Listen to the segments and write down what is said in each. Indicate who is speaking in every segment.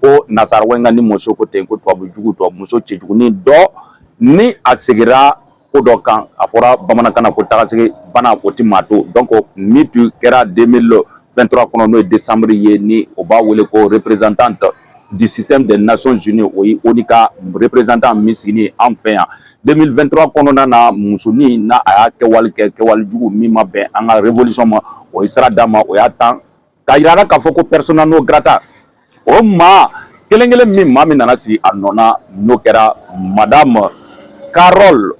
Speaker 1: ko nasara wenga ni muso ko ten ko tubabujugu to muso cɛjugu ni dɔ ni a segira ko dɔ kan a fɔra bamanankan na ko tagasege bana o ti maa to donc ni tu kɛra 2023 kɔnɔ n'o ye décembre ye ni o b'a wele ko représentante du système des Nations Unies o ye ONU ka représentant min sigini an fɛ yan 2023 kɔnɔna na musoni na a y'a kɛwale kɛ kɛwalejugu min ma bɛn an ka révolution ma o ye sira d'a ma o y'a tan k'a yira k'a fɔ ko persona non grata o maa kelen kelen min maa min nana sigi a nɔ na n'o kɛra madame Carole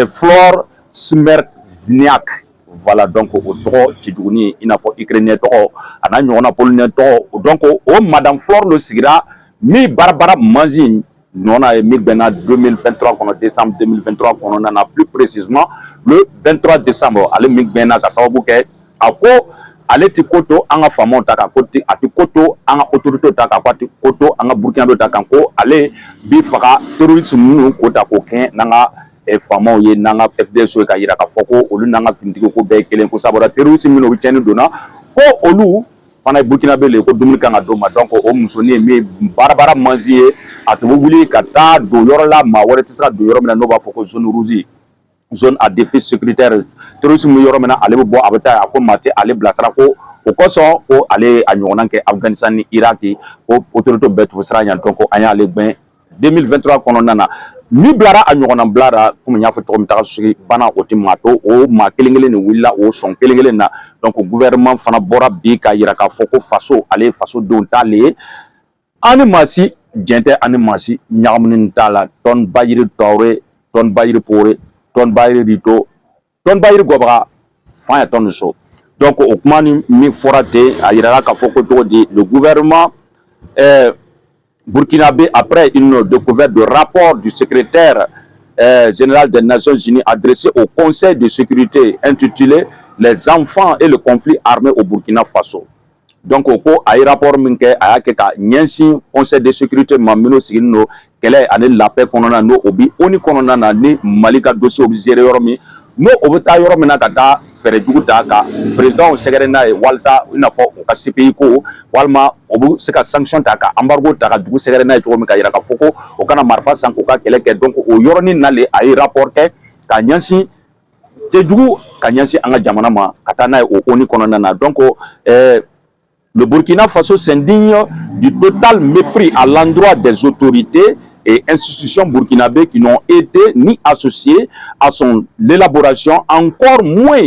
Speaker 1: Flore Smerdziniak voilà donc o tɔgɔ cɛjuguni i n'a fɔ ukrainien tɔgɔ a n'a ɲɔgɔnna polonais tɔgɔ donc o madame Flore lo sigira min baara mansin nɔna ye min bɛnna 2023 kɔnɔ décembre 2023 kɔnɔna na plus précisément le 23 décembre ale min bɛnna ka sababu kɛ a ko ale ti ko to an ka faamaw ta kan ko a ti ko to an ka autorité ta kan ko a ti ko to an ka burkinabé ta kan ko ale bi faga terroriste minnu ko ta ko kɛ n'an ka faamaw ye n'an ka FDS ye ka yira k'a fɔ ko olu n'an ka finitigi ko bɛɛ ye kelen ko sabula terroriste minnu bɛ tiɲɛni donna ko olu fana ye burkinabé le ko dumuni kan ka d'o ma donc o musonin min baara mansin ye a tun bɛ wuli ka taa don yɔrɔ la maa wɛrɛ tɛ se ka don yɔrɔ min na n'o b'a fɔ ko zone rouge zone à défi sécuritaire terrorisme yɔrɔ min na ale bɛ bɔ a bɛ taa a ko maa tɛ ale bilasira ko o kosɔn ko ale a ɲɔgɔnna kɛ Afghanistan ni Iraki ko autorité bɛɛ tun bɛ siran yan donc an y'ale gɛn 2023 kɔnɔna na min bilara a ɲɔgɔnna bilara komi n y'a fɔ cogo min tagasegi bana o tɛ maa to o maa kelen kelen de wulila o sɔn kelen kelen na donc gouvernement fana bɔra bi k'a yira k'a fɔ ko faso ale ye fasodenw t'ale ye an ni maa si jɛn tɛ an ni maa si ɲagaminen t'a la Tɔn Bayiri Tɔwɔre Tɔn Bayiri Pore Tɔn Bayiri Rito Tɔn Bayiri Gɔbaga fan ya tɔn so donc o kuma ni min fɔra ten a yirala k'a fɔ ko cogo di le gouvernement burkinabé après une découverte de rapport du secrétaire général des Nations Unies adressé au Conseil de sécurité intitulé Les enfants et le conflit armé au Burkina Faso. Donc o ko a ye rapport min kɛ a y'a kɛ ka ɲɛsin Conseil de sécurité ma minnu sigilen don kɛlɛ ani la paix kɔnɔna n'o o bi ONU kɔnɔna na ni Mali ka dossier o bɛ gérer yɔrɔ min n'o o bɛ taa yɔrɔ min na ka taa fɛɛrɛ jugu ta ka président sɛgɛrɛ n'a ye walasa i n'a fɔ u ka CPI ko walima o bɛ se ka sanction ta ka embargo ta ka dugu sɛgɛrɛ n'a ye cogo min ka yira k'a fɔ ko o kana marifa san k'u ka kɛlɛ kɛ donc o yɔrɔnin nalen a ye rapport kɛ ka ɲɛsin cɛjugu ka ɲɛsin an ka jamana ma ka taa n'a ye o ONU kɔnɔna na donc le Burkina Faso s'indigne du total mépris à l'endroit des autorités et institutions burkinabées qui n'ont été ni associées à son élaboration, encore moins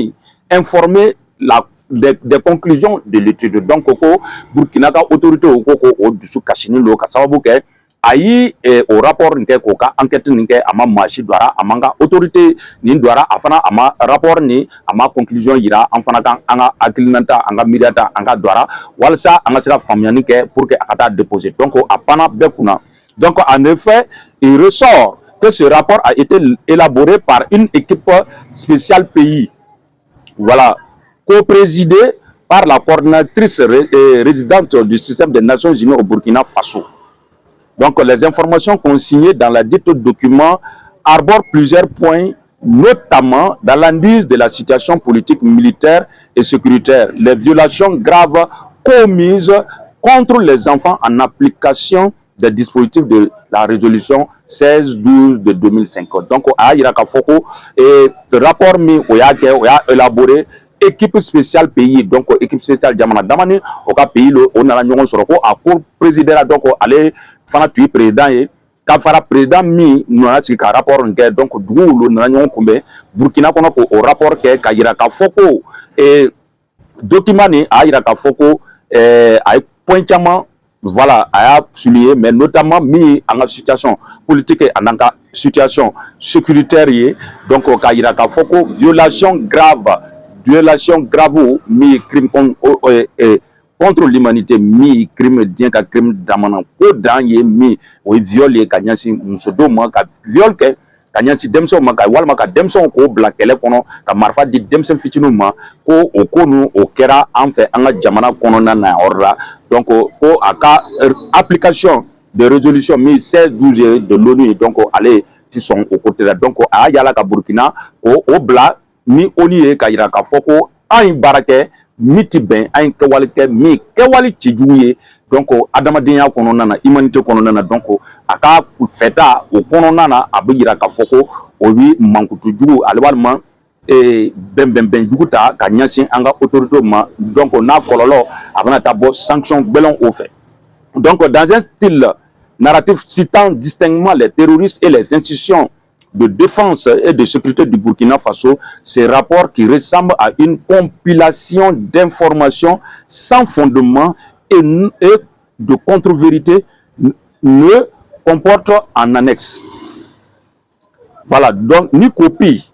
Speaker 1: informées des conclusions de l'étude. Donc, Burkina ka autorité o dusu kasini lo ka sababu kɛ ayi o rapport nke ko ka enquête nke ama machi dwara amanga autorité ni dwara afana ama rapport ni ama conclusion yira an fana kan anga akilinanta anga miliata anga dwara walsa anga sira famiyani ke pour que akata déposer donc apana bekuna donc en effet il ressort que ce rapport a été élaboré par une équipe spéciale pays voilà co-présidée par la coordinatrice résidente du système des Nations Unies au Burkina Faso. Donc, les informations consignées dans la dite document arborent plusieurs points, notamment dans l'analyse de la situation politique, militaire et sécuritaire, les violations graves commises contre les enfants en application des dispositifs de la résolution 1612 de 2050. Donc, à Iraka Foko, et le rapport mis au élaboré équipe spéciale pays donc équipe spéciale jamana damani au cas pays le on a la ɲɔgɔn sɔrɔ ko a ko président donc ale fana tun ye président ye ka fara président min nana sigi ka rapport kɛ donc dugu olu nana ɲɔgɔn kunbɛn Burkina kɔnɔ ko o rapport kɛ ka yira k'a fɔ ko document ni a yira k'a fɔ ko a ye point caman voilà a y'a souligné mais notamment min an ka situation politique en an ka situation sécuritaire ye donc ka yira k'a fɔ ko violation grave mi crime contre l'humanité mi crime bien ka crime damana ko dan ye mi o viol ye ka ɲɛsin musodenw ma ka viol kɛ ka ɲɛsin denmisɛnw ma ka walima ka denmisɛnw k'o bila kɛlɛ kɔnɔ ka marifa di denmisɛn fitininw ma ko o ko ninnu o kɛra an fɛ an ka jamana kɔnɔna na yɔrɔ la donc ko a ka application de résolution 1612 de l'ONU donc ale ti sɔn o côté la donc a y'a yala ka Burkina ko o bila ni ONU ye ka yira k'a fɔ ko an ye baara kɛ min ti bɛn an ye kɛwale kɛ min kɛwale cɛjugu ye donc adamadenya kɔnɔna na humanité kɔnɔna na donc a ka fɛta o kɔnɔna na a bɛ yira k'a fɔ ko o bi mankutu jugu ale walima bɛnbɛnbɛn jugu ta ka ɲɛsin an ka autorité ma donc n'a kɔlɔlɔ a bɛna taa bɔ sanction gbɛlɛn o fɛ donc dans un style narratif citant distinctement les terroristes et les institutions de défense et de sécurité du Burkina Faso, ces rapports qui ressemblent à une compilation d'informations sans fondement et de contre-vérité ne comportent en annexe. Voilà, donc ni copie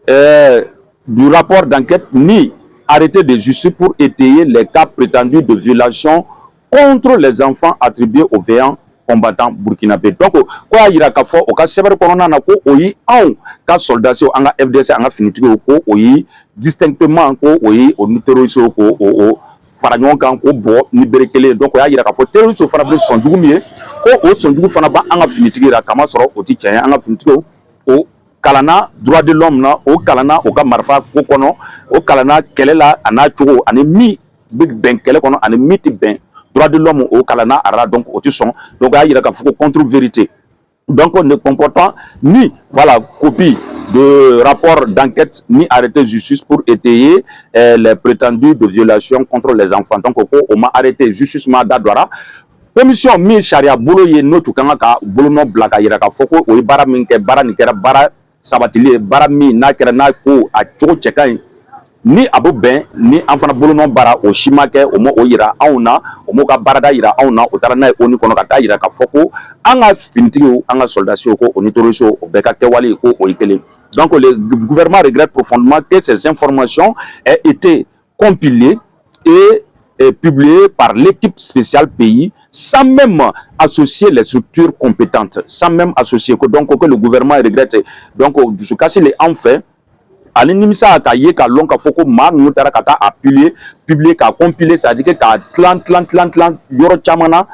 Speaker 1: du rapport d'enquête, ni arrêté de justice pour étayer les cas prétendus de violation contre les enfants attribués aux veillants combattant burkinabé. Donc quoi ira ka fo o ka seber corona na ko oyi an ka soldats o anga FDC anga finitigo ko oyi distinctement ko oyi o terroriste ko o farañon kan ko bo ni berekele donc ya ira ka fo terroriste fana be sonjugu mi ko o sonjugu fana ba anga finitigo ra kama soro o ti tiɲɛ anga finitigo o kalana droit de l'homme na o kalana o ka marfa ko kono o kalana kelela ana cogo ani mi big ben kele kono ani mi ti ben droit de l'homme au Kalana ara donc au Tisson donc il y a contre-vérité donc ne comportant ni voilà copie de rapport d'enquête ni arrêté de justice pour étayer les prétendus de violation contre les enfants donc on m'a arrêté justice ma dadwara commission mi charia bolo ye no tukanga ka bolo no blaka yira ka foko o bara min ke bara ni kera bara sabatili bara mi na kera na ko a chogo chekai ni abu ben ni an fana bolonon bara o shimake o mo o yira auna o mo ka barada yira auna o tara na o ni kono ka ta yira ka foko anga finitigo anga soldats ko o ni terroriste o beka kewali ko o ikele donc le gouvernement regrette profondément que ces informations aient été compilées et publiées par l'équipe spéciale pays sans même associer les structures compétentes sans même associer donc que le gouvernement regrette donc du ce cas c'est en fait ali nimisa ka ye ka lon ka foko ma nu tara ka ta appuyer publier ka compiler ça dit que ka clan yoro chamana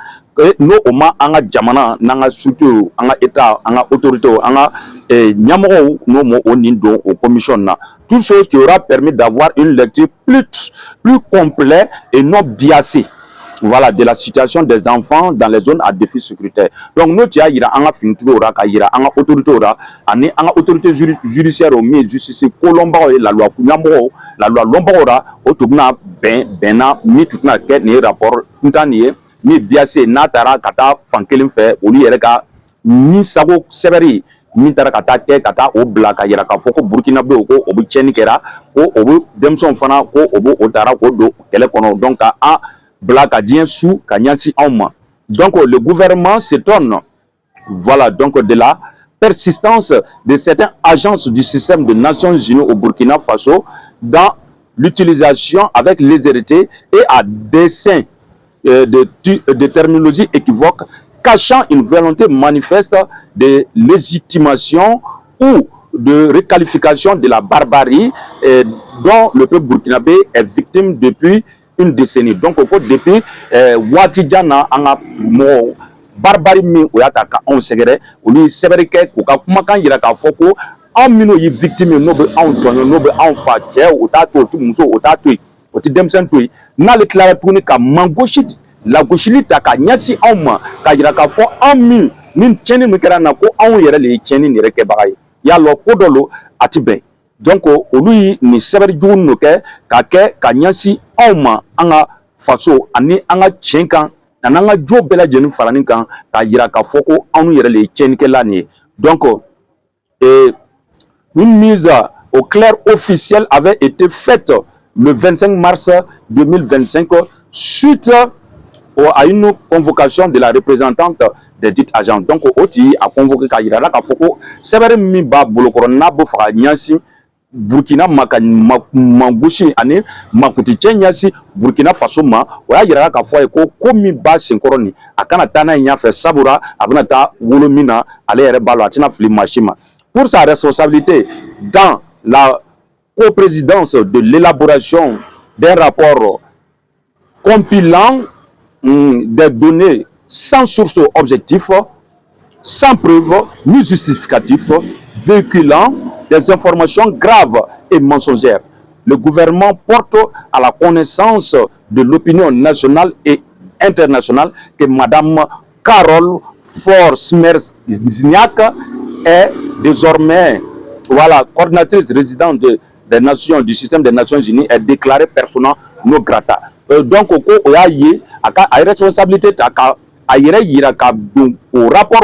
Speaker 1: no o ma anga jamana nanga structure anga état anga autorité anga nyamogo no mo onindo au commission na toute chose qui aura permis d'avoir une lecture plus complète et non biaisée voilà de la situation des enfants dans les zones à défi sécuritaire donc nous tia ira anga fintugo ora ka ira anga autorité ora ani anga autorité judiciaire au mi justice kolomba la loi kunyambo la loi lomba ora otubna bena mi tutna ke ni rapport ntaniye mi biase natara kata fankelim fe oli yere ka ni sago seberi min tara kata ke kata o blaka yera ka foko Burkina be ko obu cheni kera ko obu demson fana ko obu otara ko do kele kono donc a blaka dien sous kanyansi auma donc le gouvernement s'étonne voilà donc de la persistance de certaines agences du système des Nations Unies au Burkina Faso dans l'utilisation avec légèreté et à dessein de terminologie équivoque cachant une volonté manifeste de légitimation ou de requalification de la barbarie dont le peuple burkinabé est victime depuis une décennie. Donc, depuis Watidjana, mo barbarie mi oyata ka on segere oli sebereke ko ka kuma kan yira ka foko an mino yi victime no be an tonyo no be an fa che o ta to tu muso o ta to o ti demsen to na le clara tuni ka mangoshi la goshili ta ka nyasi an ma ka yira ka fo an mi nin cheni mi kera na ko an yere le cheni ni reke bagay ya lo kodolo atibe donc olu ni seberi jugun no ke ka nyasi an ma anga faso ani anga chenkan nananga jo bela jenu farani kan ka yira ka foko anu yere le chenke lani donc une mise au clair officielle avait été faite le 25 mars 2025 suite à une convocation de la représentante des dites agents donc oti a convoqué ka yira ka foko sebere mi ba bolokoro na bo fa nyansi Burkina mangushi ani makuti chenyasi Burkina Faso ma oya yira ka fo ko komi ba senkoroni akana tana nya fe sabura abuna ta wolomina ale yere balo atina fli machima pour sa responsabilité dans la coprésidence de l'élaboration d'un rapport compilant des données sans source objectif, sans preuve ni justificatif, véhiculant des informations graves et mensongères. Le gouvernement porte à la connaissance de l'opinion nationale et international que Madame Carole Flor-Smerzniak est désormais coordinatrice résidente des Nations, du système des Nations Unies, est déclarée persona non grata. Donc, il y a une responsabilité au rapport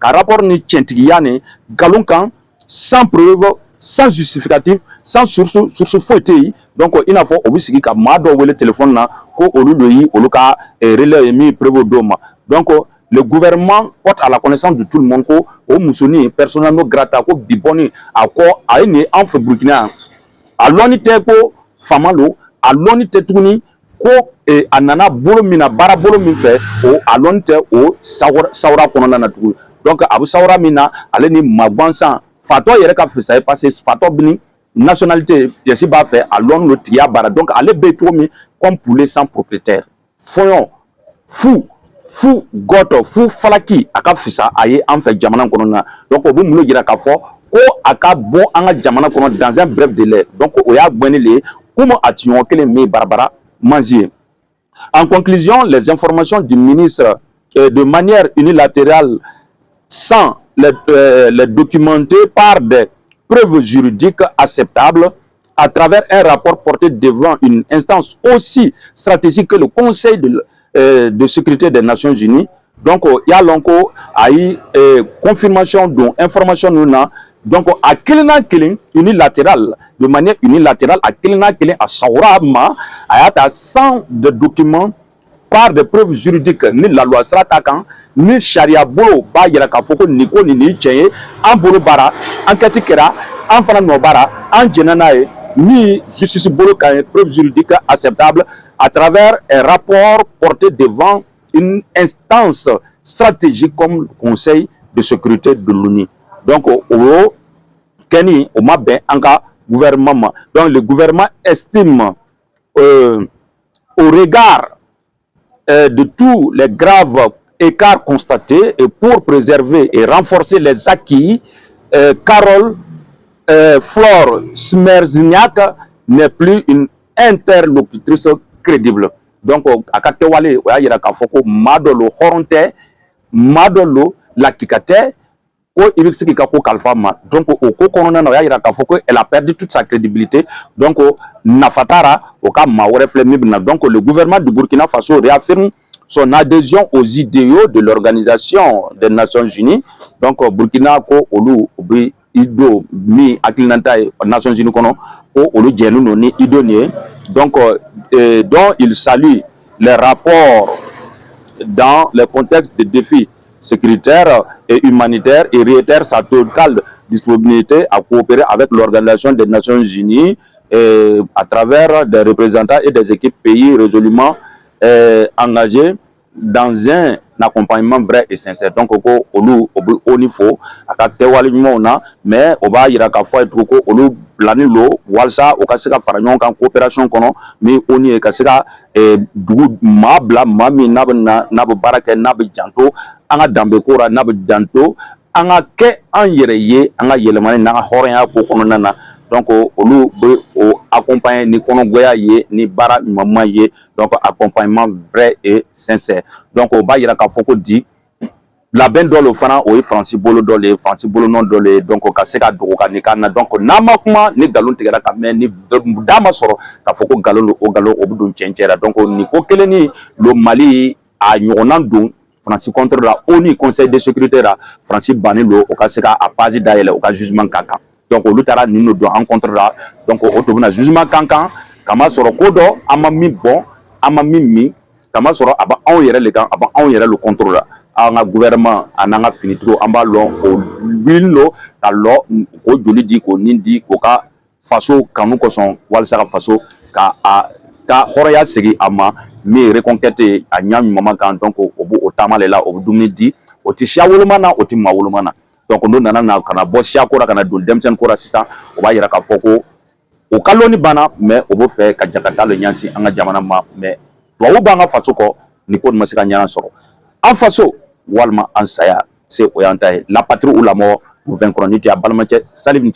Speaker 1: rapport ni tchentigiyane galonkan sans preuve, sans justificatif, sans source fouettée. Donc il n'a pas obligé que mado ou le téléphone na ko oluloyi oluka relais mi preuve doma. Donc le gouvernement porte à la connaissance de tout le monde ko o musoni personnellement grata ko biboni ako aini en fait Burkina a l'onité ko famalo a l'onité tuni ko anana bolo mina bara bolo min fait o alonte o sawra konona na tugu donc abu sawra mina ale ni magbansan fato yere ka fisa passé fato bini nationalité pièce ba fait alon le tia bara donc ale be to mi comme poulet sans propriétaire foyon fou goto fou falaki aka fisa aye en fait jamana konona donc obu mulo gira ka fo ko aka bon anga jamana kono dans un bref délai donc o ya gbeni le comment ation kele me barbara Mangier. En conclusion, les informations du ministre de manière unilatérale, sans les documenter par des preuves juridiques acceptables, à travers un rapport porté devant une instance aussi stratégique que le Conseil de sécurité des Nations Unies. Donc, il y a encore confirmation d'information nous donc à kelina kelin unilatéral de manière unilatérale à kelina kelin à saurama ayata sans de documents par des preuves juridiques ni la loi stratakan ni charia bolo ba yira ka foko niko ni cheye en bolo bara enquête kera en fana no bara en jenanae ni justice bolo ka preuve juridique acceptable à travers un rapport porté devant une instance stratégique comme le Conseil de sécurité de l'ONU. Donc, au Kenya, au Mabé, en cas gouvernement. Donc, le gouvernement estime, au regard de tous les graves écarts constatés, et pour préserver et renforcer les acquis, Carole Flor Smerzniak n'est plus une interlocutrice crédible. Donc, à Katewale, il y a un madolo horonte, madolo la kikate, donc elle a perdu toute sa crédibilité. Donc nafatara donc le gouvernement du Burkina Faso réaffirme son adhésion aux idéaux de l'Organisation des Nations Unies. Donc Burkina ko olu obi ido mi akilinanta Nations Unies kono ko olu jenu noni idonier. Donc dont il salue les rapports dans le contexte de défis sécuritaire et humanitaire et réitère sa totale disponibilité à coopérer avec l'Organisation des Nations Unies à travers des représentants et des équipes pays résolument engagés dans un accompagnement vrai et sincère. Donc, au niveau, mais on va y avoir au planilo walsa o kasika faranyon kan coopération kono mais on y kasika dugu mabla mami nab baraka nab janto anga dambe kora nab janto anga ke an yereye anga yelemane na horenya ko kono nana donc olu be o accompagner ni kono goya ye ni bara mama ye donc accompagnement vrai et sincère. Donc o ba yira ka foko di la ben dole fana o Francis Bolo dole Francis Bolo non dole donc ka se ka dogo ka ni kana donc nama kuma ni galon tigara ka men ni dama soro ka foko galon o galon o budun chenchera donc ni ko keleni le Mali a nyonan dun Francis contre la ONU Conseil de sécurité la Francis banilo o ka se ka apazi daele o ka jugement kaka donc o lutara ni no do rencontre la donc o to na jugement kankan kama soro kodo ama mi bon ama mi kama soro aba on yere le kan aba on yere le contrôle anga gouvernement ananga finitro amba lo o wilno ta lo o joli di ko nindi ko ka faso kanu ko son walsa faso ka a ta horoya segi ama mi reconquête a nyam mama kan donc obu otamale la obu dumni di o ti shawulumana o ti mawulumana donc ndo nana na kana bo shakora kana dun demsen ko assistant o ba yira ka foko o kaloni bana mais obu fe ka jakata le nyansi anga jamana ma mais to banga faso ko ni ko masika nyana soro en faso walma ansaya c'est orienté la patrie ou la mort nous vaincrons ni tu as balmache salif ni